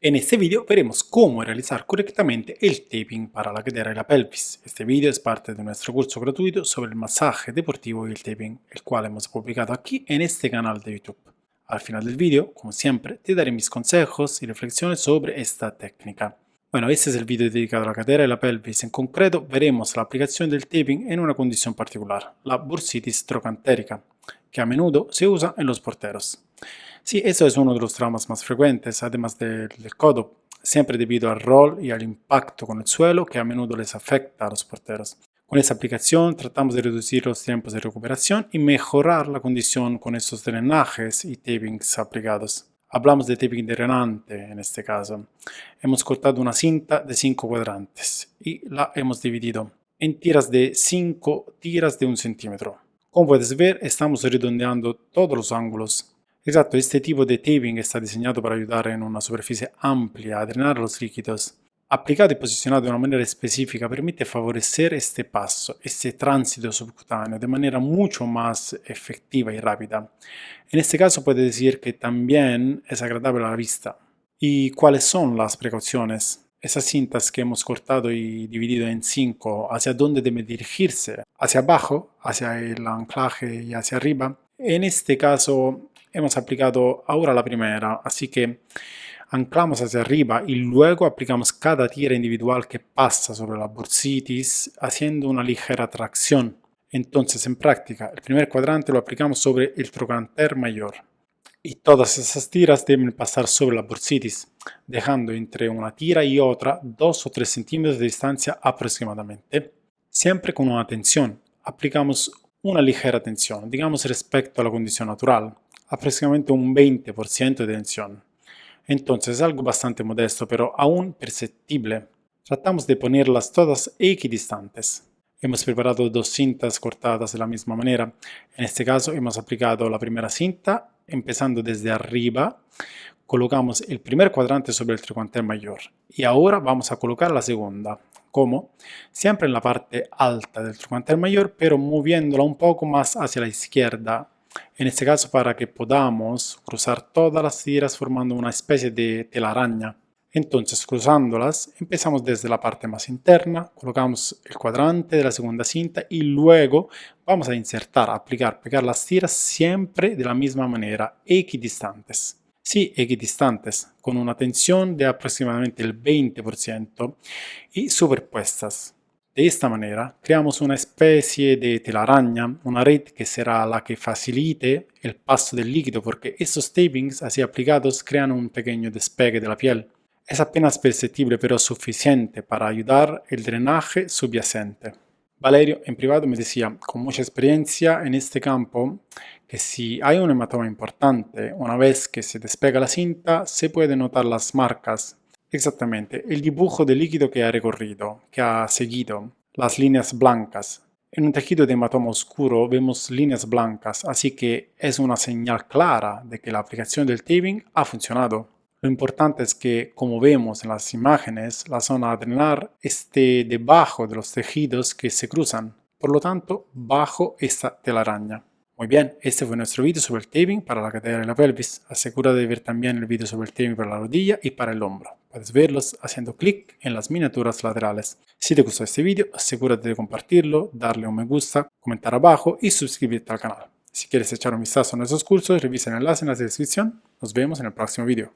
En este video veremos cómo realizar correctamente el taping para la cadera y la pelvis. Este video es parte de nuestro curso gratuito sobre el masaje deportivo y el taping, el cual hemos publicado aquí en este canal de YouTube. Al final del video, como siempre, te daré mis consejos y reflexiones sobre esta técnica. Bueno, este es el video dedicado a la cadera y la pelvis. En concreto, veremos la aplicación del taping en una condición particular, la bursitis trocantérica, que a menudo se usa en los porteros. Sí, eso es uno de los traumas más frecuentes, además del codo, siempre debido al rol y al impacto con el suelo que a menudo les afecta a los porteros. Con esta aplicación tratamos de reducir los tiempos de recuperación y mejorar la condición con estos drenajes y tapings aplicados. Hablamos de taping drenante en este caso. Hemos cortado una cinta de 5 cuadrantes y la hemos dividido en tiras de 5 tiras de 1 centímetro. Como puedes ver, estamos redondeando todos los ángulos. Exacto, este tipo de taping está diseñado para ayudar en una superficie amplia a drenar los líquidos. Aplicado y posicionado de una manera específica permite favorecer este paso, este tránsito subcutáneo de manera mucho más efectiva y rápida. En este caso puede decir que también es agradable a la vista. ¿Y cuáles son las precauciones? Esas cintas que hemos cortado y dividido en 5, ¿hacia dónde debe dirigirse? ¿Hacia abajo, hacia el anclaje y hacia arriba? En este caso hemos aplicado ahora la primera, así que anclamos hacia arriba y luego aplicamos cada tira individual que pasa sobre la bursitis haciendo una ligera tracción. Entonces, en práctica, el primer cuadrante lo aplicamos sobre el trocánter mayor y todas esas tiras deben pasar sobre la bursitis, dejando entre una tira y otra 2 o 3 centímetros de distancia aproximadamente. Siempre con una tensión, aplicamos una ligera tensión, digamos respecto a la condición natural, aproximadamente un 20% de tensión. Entonces es algo bastante modesto, pero aún perceptible. Tratamos de ponerlas todas equidistantes. Hemos preparado 2 cintas cortadas de la misma manera. En este caso hemos aplicado la primera cinta, empezando desde arriba. Colocamos el primer cuadrante sobre el trocánter mayor. Y ahora vamos a colocar la segunda. ¿Cómo? Siempre en la parte alta del trocánter mayor, pero moviéndola un poco más hacia la izquierda. En este caso para que podamos cruzar todas las tiras formando una especie de telaraña. Entonces, cruzándolas, empezamos desde la parte más interna, colocamos el cuadrante de la segunda cinta y luego vamos a insertar, aplicar, pegar las tiras siempre de la misma manera, equidistantes. Sí, equidistantes, con una tensión de aproximadamente el 20% y superpuestas. De esta manera, creamos una especie de telaraña, una red que será la que facilite el paso del líquido porque estos tapings así aplicados crean un pequeño despegue de la piel. Es apenas perceptible pero suficiente para ayudar el drenaje subyacente. Valerio en privado me decía, con mucha experiencia en este campo, que si hay un hematoma importante, una vez que se despega la cinta, se pueden notar las marcas. Exactamente, el dibujo del líquido que ha recorrido, que ha seguido, las líneas blancas. En un tejido de hematoma oscuro vemos líneas blancas, así que es una señal clara de que la aplicación del taping ha funcionado. Lo importante es que, como vemos en las imágenes, la zona a drenar esté debajo de los tejidos que se cruzan, por lo tanto, bajo esta telaraña. Muy bien, este fue nuestro video sobre el taping para la cadera y la pelvis. Asegura de ver también el video sobre el taping para la rodilla y para el hombro. Puedes verlos haciendo clic en las miniaturas laterales. Si te gustó este video, asegúrate de compartirlo, darle un me gusta, comentar abajo y suscribirte al canal. Si quieres echar un vistazo a nuestros cursos, revisa el enlace en la descripción. Nos vemos en el próximo video.